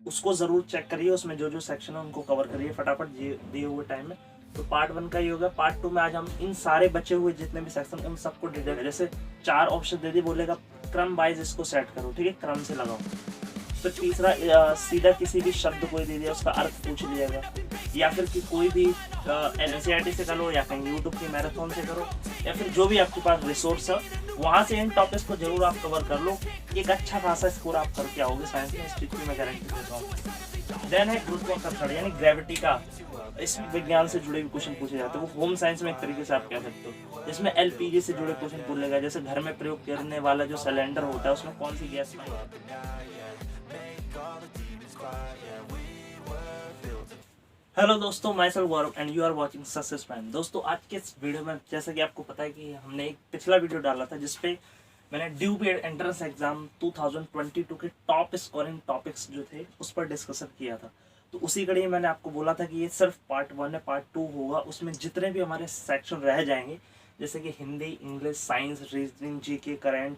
उसको ज़रूर चेक करिए, उसमें जो जो सेक्शन है उनको कवर करिए फटाफट दिए हुए टाइम में। तो पार्ट 1 का ये होगा। पार्ट 2 में आज हम इन सारे बचे हुए जितने भी सेक्शन उन सबको डिटेल, जैसे 4 ऑप्शन दे दिए, बोलेगा क्रम वाइज इसको सेट करो, ठीक है, क्रम से लगाओ। फिर तीसरा सीधा किसी भी शब्द कोई दे दिया उसका अर्थ पूछ लीजिएगा, या फिर कि कोई भी NCERT से करो या कहीं यूट्यूब की मैराथन से करो, या फिर जो भी आपके पास रिसोर्स है वहाँ से इन टॉपिक्स को जरूर आप कवर कर लो। एक अच्छा खासा स्कोर आप करके आओगे साइंस में, इस चीज़ की मैं गारंटी देता हूँ। देन है गुरुत्वाकर्षण यानी ग्रेविटी का, इसमें विज्ञान से जुड़े हुए क्वेश्चन पूछे जाते हैं, वो होम साइंस में एक तरीके से आप कह सकते हो। इसमें LPG से जुड़े क्वेश्चन पूछेगा, जैसे घर में प्रयोग करने वाला जो सिलेंडर होता है उसमें कौन सी गैस हेलो दोस्तों, myself Gaurav and you are watching success find. दोस्तों आज के इस वीडियो में जैसा कि आपको पता है कि हमने एक पिछला वीडियो डाला था जिसपे मैंने ड्यूब एंट्रेंस एग्जाम 2022 के टॉप स्कोरिंग टॉपिक्स जो थे उस पर डिस्कशन किया था। तो उसी कड़ी मैंने आपको बोला था कि ये सिर्फ पार्ट 1 है, पार्ट 2 होगा, उसमें जितने भी हमारे सेक्शन रह जाएंगे जैसे कि Hindi, English, science, reasoning, GK, current,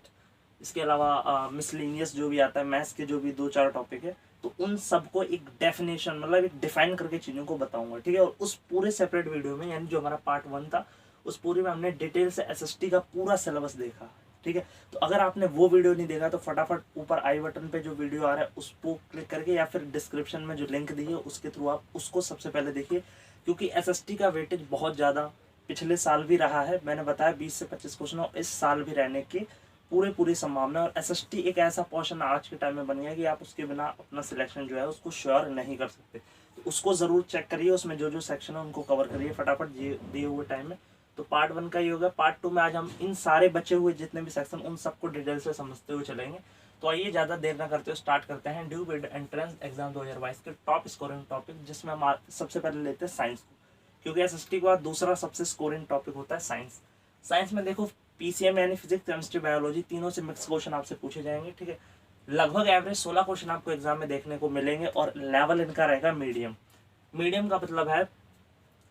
इसके अलावा मिसलिनियस जो भी आता है, मैथ्स के जो भी 2-4 टॉपिक है, तो उन सबको एक डेफिनेशन मतलब एक डिफाइन करके चीज़ों को बताऊंगा, ठीक है। और उस पूरे सेपरेट वीडियो में यानी जो हमारा पार्ट 1 था उस पूरे में हमने डिटेल से SST का पूरा सिलेबस देखा, ठीक है। तो अगर आपने वो वीडियो नहीं देखा तो फटाफट ऊपर आई बटन पे जो वीडियो आ रहा है उसको क्लिक करके या फिर डिस्क्रिप्शन में जो लिंक दी है उसके थ्रू आप उसको सबसे पहले देखिए, क्योंकि SST का वेटेज बहुत ज़्यादा पिछले साल भी रहा है। मैंने बताया 20 से 25 क्वेश्चन और इस साल भी रहने की पूरी संभावना। और SST एक ऐसा पोर्शन आज के टाइम में बन गया कि आप उसके बिना अपना सिलेक्शन जो है उसको श्योर नहीं कर सकते। तो उसको ज़रूर चेक करिए, उसमें जो जो सेक्शन है उनको कवर करिए फटाफट दिए हुए टाइम में। तो पार्ट 1 का ये होगा। पार्ट 2 में आज हम इन सारे बचे हुए जितने भी सेक्शन उन सबको डिटेल से समझते हुए चलेंगे। तो आइए ज़्यादा देर ना करते हुए स्टार्ट करते हैं ड्यूब एंट्रेंस एग्जाम 2022 के टॉप स्कोरिंग टॉपिक, जिसमें हम सबसे पहले लेते हैं साइंस को, क्योंकि SST के बाद दूसरा सबसे स्कोरिंग टॉपिक होता है साइंस। साइंस में देखो PCM यानी फिजिक्स, केमिस्ट्री, बायोलॉजी तीनों से मिक्स क्वेश्चन आपसे पूछे जाएंगे, ठीक है। लगभग एवरेज 16 क्वेश्चन आपको एग्जाम में देखने को मिलेंगे और लेवल इनका रहेगा मीडियम। मीडियम का मतलब है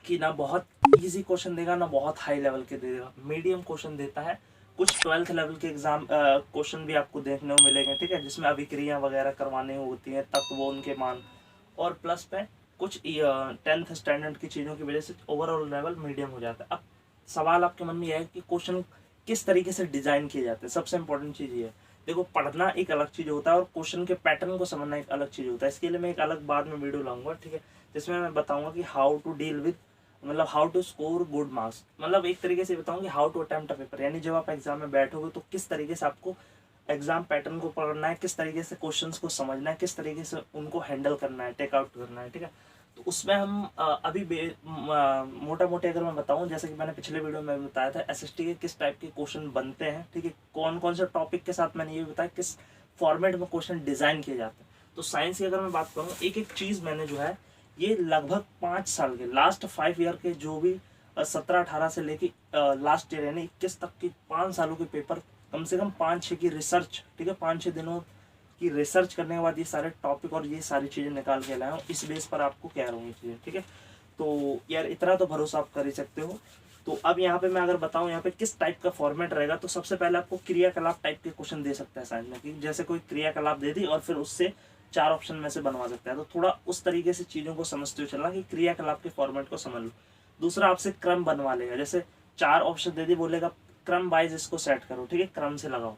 कि ना बहुत इजी क्वेश्चन देगा ना बहुत हाई लेवल के देगा, मीडियम क्वेश्चन देता है। कुछ 12th लेवल के एग्जाम क्वेश्चन भी आपको देखने को मिलेंगे, ठीक है, जिसमें अभिक्रिया वगैरह करवानी होती है, तत्व, उनके मान, और प्लस पे कुछ 10th स्टैंडर्ड की चीज़ों की वजह से ओवरऑल लेवल मीडियम हो जाता है। अब सवाल आपके मन में यह है कि क्वेश्चन किस तरीके से डिजाइन किए जाते हैं। सबसे इंपॉर्टेंट चीज़ ये है, देखो पढ़ना एक अलग चीज़ होता है और क्वेश्चन के पैटर्न को समझना एक अलग चीज़ होता है। इसके लिए मैं एक अलग बाद में वीडियो लाऊंगा, ठीक है, जिसमें मैं बताऊंगा कि हाउ टू डील विद, मतलब how to score good marks, मतलब एक तरीके से बताऊंगा how to attempt a paper, यानी जब आप एग्जाम में बैठोगे तो किस तरीके से आपको एग्जाम पैटर्न को पढ़ना है, किस तरीके से क्वेश्चंस को समझना है, किस तरीके से उनको हैंडल करना है, टेक आउट करना है, ठीक है। तो उसमें हम अभी मोटा मोटे अगर मैं बताऊं, जैसे कि मैंने पिछले वीडियो में बताया था SST के किस टाइप के क्वेश्चन बनते हैं, ठीक है, कौन कौन से टॉपिक के साथ मैंने ये बताया किस फॉर्मेट में क्वेश्चन डिजाइन किए जाते हैं। तो साइंस की अगर मैं बात करूँ, एक एक चीज़ मैंने जो है ये लगभग 5 साल के लास्ट 5 ईयर के जो भी 17-18 से लेके लास्ट ईयर यानी 21 तक के 5 सालों के पेपर, कम से कम 5-6 की रिसर्च, ठीक है, 5-6 दिनों की रिसर्च करने के बाद ये सारे टॉपिक और ये सारी चीज़ें निकाल के लाया हूँ। इस बेस पर आपको कह रहा हूँ ये चीज़ें, ठीक है। तो यार इतना तो भरोसा आप कर ही सकते हो। तो अब यहाँ पे मैं अगर बताऊँ यहाँ पे किस टाइप का फॉर्मेट रहेगा, तो सबसे पहले आपको क्रियाकलाप टाइप के क्वेश्चन दे सकता है साइंस में, कि जैसे कोई क्रियाकलाप दे दी और फिर उससे 4 ऑप्शन में से बनवा सकता है। तो थोड़ा उस तरीके से चीज़ों को समझते हुए चलना कि क्रियाकलाप के फॉर्मेट को समझ लो। दूसरा आपसे क्रम बनवा लेगा, जैसे 4 ऑप्शन दे दी, बोलेगा क्रम वाइज इसको सेट करो, ठीक है, क्रम से लगाओ।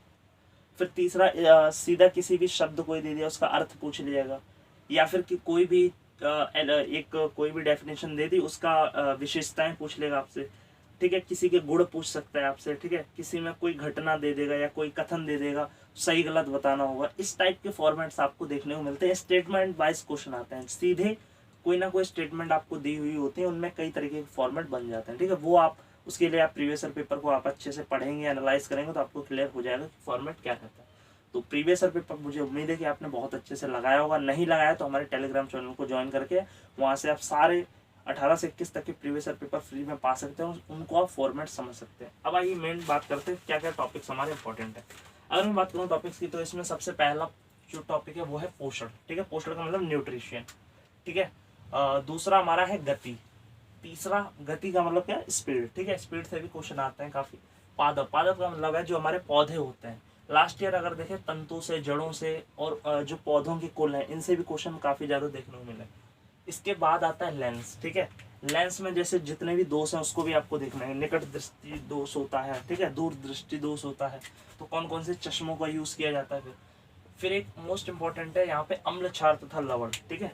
फिर तीसरा सीधा किसी भी शब्द कोई दे दिया उसका अर्थ पूछ लिएगा, या फिर कि कोई भी कोई भी डेफिनेशन दे दी उसका विशेषताएं पूछ लेगा आपसे, ठीक है, किसी के गुण पूछ सकता है आपसे, ठीक है, किसी में कोई घटना दे देगा या कोई कथन दे देगा, सही गलत बताना होगा। इस टाइप के फॉर्मेट्स आपको देखने को मिलते हैं। स्टेटमेंट वाइज क्वेश्चन आते हैं, सीधे कोई ना कोई स्टेटमेंट आपको दी हुई होती है, उनमें कई तरीके के फॉर्मेट बन जाते हैं, ठीक है। वो आप उसके लिए आप प्रीवियस ईयर पेपर को आप अच्छे से पढ़ेंगे, एनालाइज करेंगे तो आपको क्लियर हो जाएगा कि फॉर्मेट क्या कहता है। तो प्रीवियस ईयर पेपर मुझे उम्मीद है कि आपने बहुत अच्छे से लगाया होगा, नहीं लगाया तो हमारे टेलीग्राम चैनल को ज्वाइन करके वहाँ से आप सारे 18 से 21 तक के प्रीवियस ईयर पेपर फ्री में पा सकते हैं, उनको आप फॉर्मेट समझ सकते हैं। अब आइए मेन बात करते हैं क्या क्या टॉपिक्स हमारे इंपॉर्टेंट है। अगर मैं बात करूँ टॉपिक्स की, तो इसमें सबसे पहला जो टॉपिक है वो है पोषण, ठीक है, पोषण का मतलब न्यूट्रिशन, ठीक है। दूसरा हमारा है गति, तीसरा गति का मतलब क्या है, स्पीड, ठीक है, स्पीड से भी क्वेश्चन आते हैं काफी। पादप, पादप का मतलब है जो हमारे पौधे होते हैं, लास्ट ईयर अगर देखें तंतु से, जड़ों से और जो पौधों की कुल है, इनसे भी क्वेश्चन काफी ज्यादा देखने को मिले। इसके बाद आता है लेंस, ठीक है। लेंस में जैसे जितने भी दोष हैं उसको भी आपको देखना है। निकट दृष्टि दोष होता है, ठीक है, दूर दृष्टि दोष होता है, तो कौन कौन से चश्मों का यूज किया जाता है। फिर एक मोस्ट इंपॉर्टेंट है यहाँ पे अम्ल, क्षार तथा लवण, ठीक है,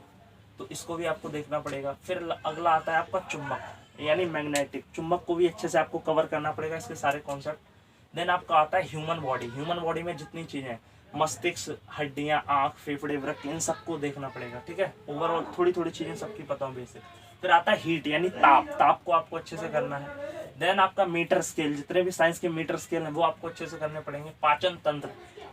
तो इसको भी आपको देखना पड़ेगा। फिर अगला आता है आपका चुंबक यानी मैग्नेटिक, चुंबक को भी अच्छे से आपको कवर करना पड़ेगा, इसके सारे कॉन्सेप्ट। देन आपका आता है ह्यूमन बॉडी, ह्यूमन बॉडी में जितनी चीजें हैं, मस्तिष्क, हड्डियां, आंख, फेफड़े, वृक्क, इन सबको देखना पड़ेगा, ठीक है। ओवरऑल थोड़ी थोड़ी चीजें सबकी पता हो बेसिक। फिर आता है हीट यानी ताप, ताप को आपको अच्छे से करना है। देन आपका मीटर स्केल, जितने भी साइंस के मीटर स्केल हैं वो आपको अच्छे से करने पड़ेंगे। पाचन तंत्र,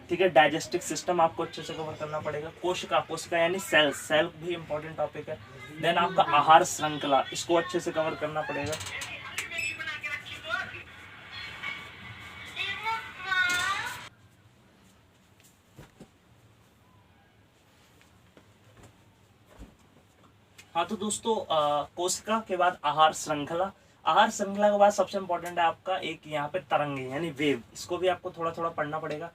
ठीक है, डाइजेस्टिव सिस्टम आपको अच्छे से कवर करना पड़ेगा। कोशिका, कोशिका यानी सेल, सेल भी इंपॉर्टेंट टॉपिक है। देन आपका आहार श्रृंखला, इसको अच्छे से कवर करना पड़ेगा। हाँ तो दोस्तों, कोशिका के बाद आहार श्रृंखला, आहार श्रृंखला के बाद सबसे इंपॉर्टेंट है आपका एक यहाँ पे तरंगे यानी वेव, इसको भी आपको थोड़ा थोड़ा पढ़ना पड़ेगा,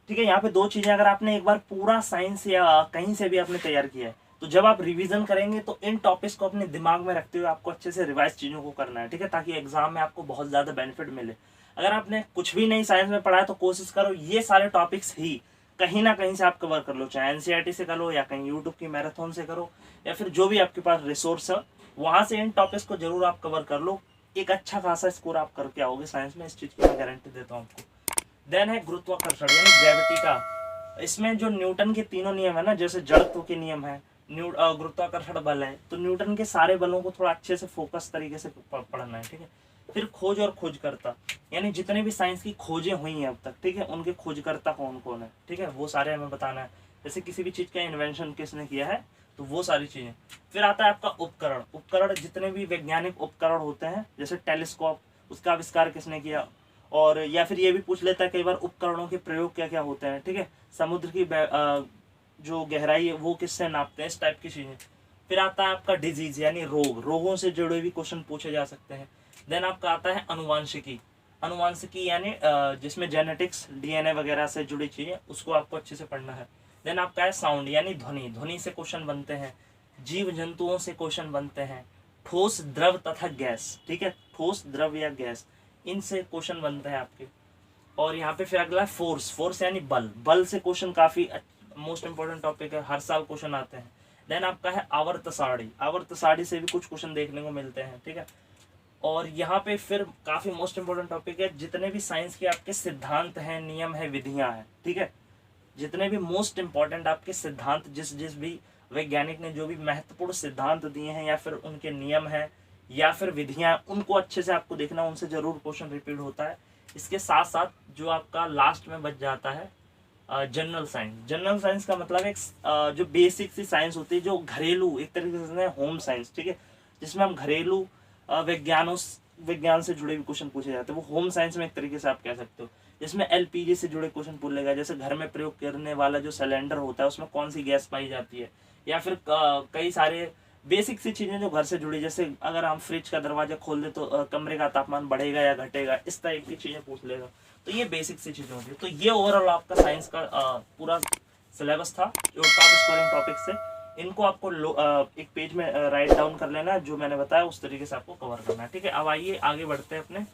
ठीक है। यहाँ पे दो चीजें, अगर आपने एक बार पूरा साइंस या कहीं से भी आपने तैयार किया है तो जब आप रिवीजन करेंगे तो इन टॉपिक्स को अपने दिमाग में रखते हुए आपको अच्छे से रिवाइज चीजों को करना है, ठीक है, ताकि एग्जाम में आपको बहुत ज्यादा बेनिफिट मिले। अगर आपने कुछ भी नहीं साइंस में पढ़ा है तो कोशिश करो ये सारे टॉपिक्स ही कहीं ना कहीं से आप कवर कर लो, चाहे एनसीईआरटी से करो या कहीं यूट्यूब की मैराथन से करो या फिर जो भी आपके पास रिसोर्स है वहां से इन टॉपिक्स को जरूर आप कवर कर लो। एक अच्छा खासा स्कोर आप करके आओगे साइंस में, इस चीज की मैं गारंटी देता हूँ आपको। देन है गुरुत्वाकर्षण यानी ग्रेविटी का, इसमें जो न्यूटन के तीनों नियम है ना, जैसे जड़त्व के नियम है, गुरुत्वाकर्षण बल है, तो न्यूटन के सारे बलों को थोड़ा अच्छे से फोकस तरीके से पढ़ना है, ठीक है। फिर खोज और खोजकर्ता यानी जितने भी साइंस की खोजें हुई हैं अब तक, ठीक है, उनके खोजकर्ता कौन कौन है, ठीक है, वो सारे हमें बताना है। जैसे किसी भी चीज का इन्वेंशन किसने किया है, तो वो सारी चीजें। फिर आता है आपका उपकरण, उपकरण जितने भी वैज्ञानिक उपकरण होते हैं, जैसे टेलीस्कोप, उसका आविष्कार किसने किया, और या फिर ये भी पूछ लेता है कई बार उपकरणों के प्रयोग क्या क्या होते हैं, ठीक है, समुद्र की जो गहराई है वो किससे नापते हैं, इस टाइप की चीजें। फिर आता है आपका डिजीज यानी रोग, रोगों से जुड़े भी क्वेश्चन पूछे जा सकते हैं। देन आपका आता है अनुवांशिकी, अनुवांशिकी यानी जिसमें जेनेटिक्स, डीएनए वगैरह से जुड़ी चीजें, उसको आपको अच्छे से पढ़ना है। देन आपका है साउंड यानी ध्वनि, ध्वनि से क्वेश्चन बनते हैं। जीव जंतुओं से क्वेश्चन बनते हैं। ठोस, द्रव तथा गैस, ठीक है, ठोस, द्रव या गैस, इनसे क्वेश्चन बनते हैं आपके। और यहाँ पे फिर अगला है फोर्स, फोर्स यानी बल, बल से क्वेश्चन काफी मोस्ट इंपोर्टेंट टॉपिक है, हर साल क्वेश्चन आते हैं। देन आपका है आवर्त सारणी, आवर्त सारणी से भी कुछ क्वेश्चन देखने को मिलते हैं, ठीक है। और यहाँ पे फिर काफी मोस्ट इंपोर्टेंट टॉपिक है, जितने भी साइंस के आपके सिद्धांत हैं, नियम है, विधियां हैं, ठीक है, जितने भी मोस्ट इंपॉर्टेंट आपके सिद्धांत, जिस जिस भी वैज्ञानिक ने जो भी महत्वपूर्ण सिद्धांत दिए हैं या फिर उनके नियम हैं या फिर विधियां, उनको अच्छे से आपको देखना, उनसे जरूर क्वेश्चन रिपीट होता है। इसके साथ साथ जो आपका लास्ट में बच जाता है जनरल साइंस, जनरल साइंस का मतलब एक जो बेसिक सी साइंस होती है, जो घरेलू, एक तरीके से होम साइंस, ठीक है, जिसमें हम घरेलू विज्ञान से जुड़े भी क्वेश्चन पूछे जाते हैं, वो होम साइंस में एक तरीके से आप कह सकते हो। जिसमें एलपीजी से जुड़े क्वेश्चन पूछ लेगा, जैसे घर में प्रयोग करने वाला जो सिलेंडर होता है उसमें कौन सी गैस पाई जाती है, या फिर कई सारे बेसिक सी चीजें जो घर से जुड़ी, जैसे अगर हम फ्रिज का दरवाजा खोल दे तो कमरे का तापमान बढ़ेगा या घटेगा, इस टाइप की चीजें पूछ लेगा। तो ये बेसिक सी चीजें होती है। तो ये ओवरऑल आपका साइंस का पूरा सिलेबस था, जो टॉप स्कोरिंग टॉपिक से, इनको आपको एक पेज में राइट डाउन कर लेना, जो मैंने बताया उस तरीके से आपको कवर करना है, ठीक है। अब आइए आगे बढ़ते हैं अपने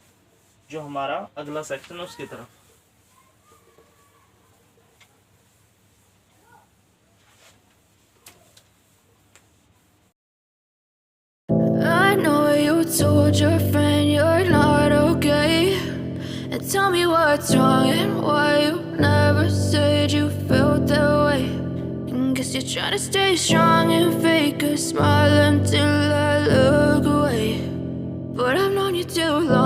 जो हमारा अगला सेक्शन है उसकी तरफ। I know you told your friend you're not okay, and tell me what's wrong and why you never said you felt that way. And guess you're trying to stay strong and